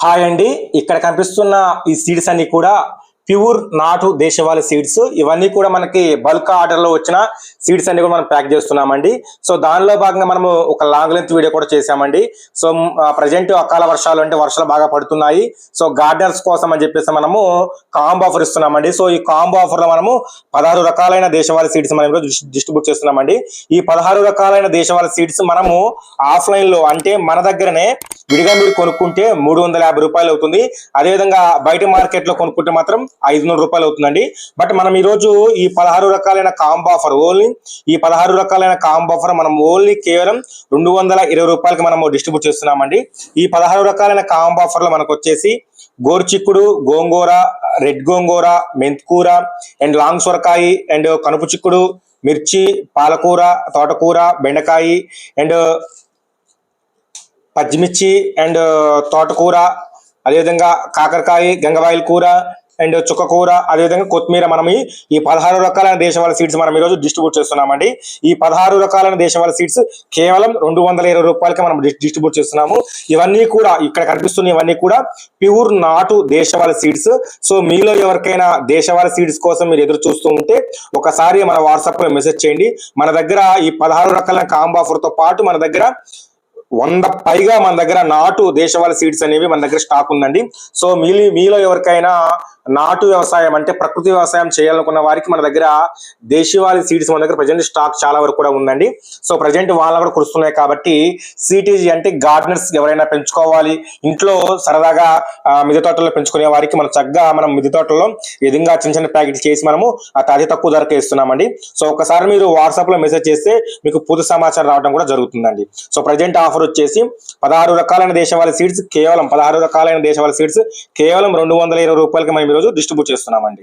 Hi అండి. ఇక్కడ కనిపిస్తున్న ఈ సీడ్స్ అన్ని కూడా ప్యూర్ నాటు దేశవాళీ సీడ్స్. ఇవన్నీ కూడా మనకి బల్క్ ఆర్డర్ లో వచ్చిన సీడ్స్ అన్ని కూడా మనం ప్యాక్ చేస్తున్నామండి. సో దానిలో భాగంగా మనము ఒక లాంగ్ లెంత్ వీడియో కూడా చేసామండి. సో ప్రజెంట్ అకాల వర్షాలు అంటే వర్షాలు బాగా పడుతున్నాయి. సో గార్డెనర్స్ కోసం అని చెప్పేసి మనము కాంబో ఆఫర్ ఇస్తున్నామండి. సో ఈ కాంబో ఆఫర్ లో మనము 16 రకాలైన దేశవాళీ సీడ్స్ మనం డిస్ట్రిబ్యూట్ చేస్తున్నామండి. ఈ 16 రకాలైన దేశవాళీ సీడ్స్ మనము ఆఫ్లైన్ లో అంటే మన దగ్గరనే విడిగా మీరు కొనుక్కుంటే 350 రూపాయలు అవుతుంది. అదేవిధంగా బయట మార్కెట్ లో కొనుక్కుంటే మాత్రం 500 రూపాయలు అవుతుందండి. బట్ మనం ఈ రోజు ఈ 16 రకాలైన కాంబో ఆఫర్ ఈ 16 రకాలైన కాంబో ఆఫర్ మనం కేవలం 220 రూపాయలకి మనము డిస్ట్రిబ్యూట్ చేస్తున్నామండి. ఈ 16 రకాలైన కాంబో ఆఫర్ లో మనకు వచ్చేసి గోరుచిక్కుడు, గోంగూర, రెడ్ గోంగూర, మెంతికూర అండ్ లాంగ్ సొరకాయ అండ్ కనుపు చిక్కుడు, మిర్చి, పాలకూర, తోటకూర, బెండకాయ అండ్ పచ్చిమిర్చి అండ్ తోటకూర, అదేవిధంగా కాకరకాయ, గంగవాయిల కూర అండ్ చుక్కకూర, అదేవిధంగా కొత్తిమీర మనం ఈ 16 రకాలైన దేశవాళీ సీడ్స్ మనం ఈరోజు డిస్ట్రిబ్యూట్ చేస్తున్నామండి. ఈ 16 రకాలైన దేశవాళీ సీడ్స్ కేవలం 220 రూపాయలకి మనం డిస్ట్రిబ్యూట్ చేస్తున్నాము. ఇవన్నీ కూడా ఇక్కడ కనిపిస్తున్న ఇవన్నీ కూడా ప్యూర్ నాటు దేశవాళీ సీడ్స్. సో మీలో ఎవరికైనా దేశవాళీ సీడ్స్ కోసం మీరు ఎదురు చూస్తూ ఉంటే ఒకసారి మన వాట్సాప్ లో మెసేజ్ చేయండి. మన దగ్గర ఈ 16 రకాలైన కాంబో ఆఫర్ తో పాటు మన దగ్గర 100 పైగా మన దగ్గర నాటు దేశవాళీ సీడ్స్ అనేవి మన దగ్గర స్టాక్ ఉందండి. సో మీలో ఎవరికైనా నాటు వ్యవసాయం అంటే ప్రకృతి వ్యవసాయం చేయాలనుకున్న వారికి మన దగ్గర దేశవాళీ సీడ్స్ మన దగ్గర ప్రజెంట్ స్టాక్ చాలా వరకు కూడా ఉందండి. సో ప్రజెంట్ వాళ్ళ కూడా కురుస్తున్నాయి కాబట్టి సిటీజీ అంటే గార్డెనర్స్ ఎవరైనా పెంచుకోవాలి, ఇంట్లో సరదాగా మిద్దె తోటల్లో పెంచుకునే వారికి మనం చక్కగా మనం మిద్దె తోటల్లో విధంగా చిన్న చిన్న ప్యాకెట్ చేసి మనము అతి తక్కువ ధరకే ఇస్తున్నామండి. సో ఒకసారి మీరు వాట్సాప్ లో మెసేజ్ చేస్తే మీకు పూర్తి సమాచారం రావడం కూడా జరుగుతుందండి. సో ప్రజెంట్ ఆఫర్ వచ్చేసి 16 రకాలైన దేశవాళీ సీడ్స్ కేవలం 220 రూపాయలకి మనం ఈరోజు డిస్ట్రిబ్యూట్ చేస్తున్నామండి.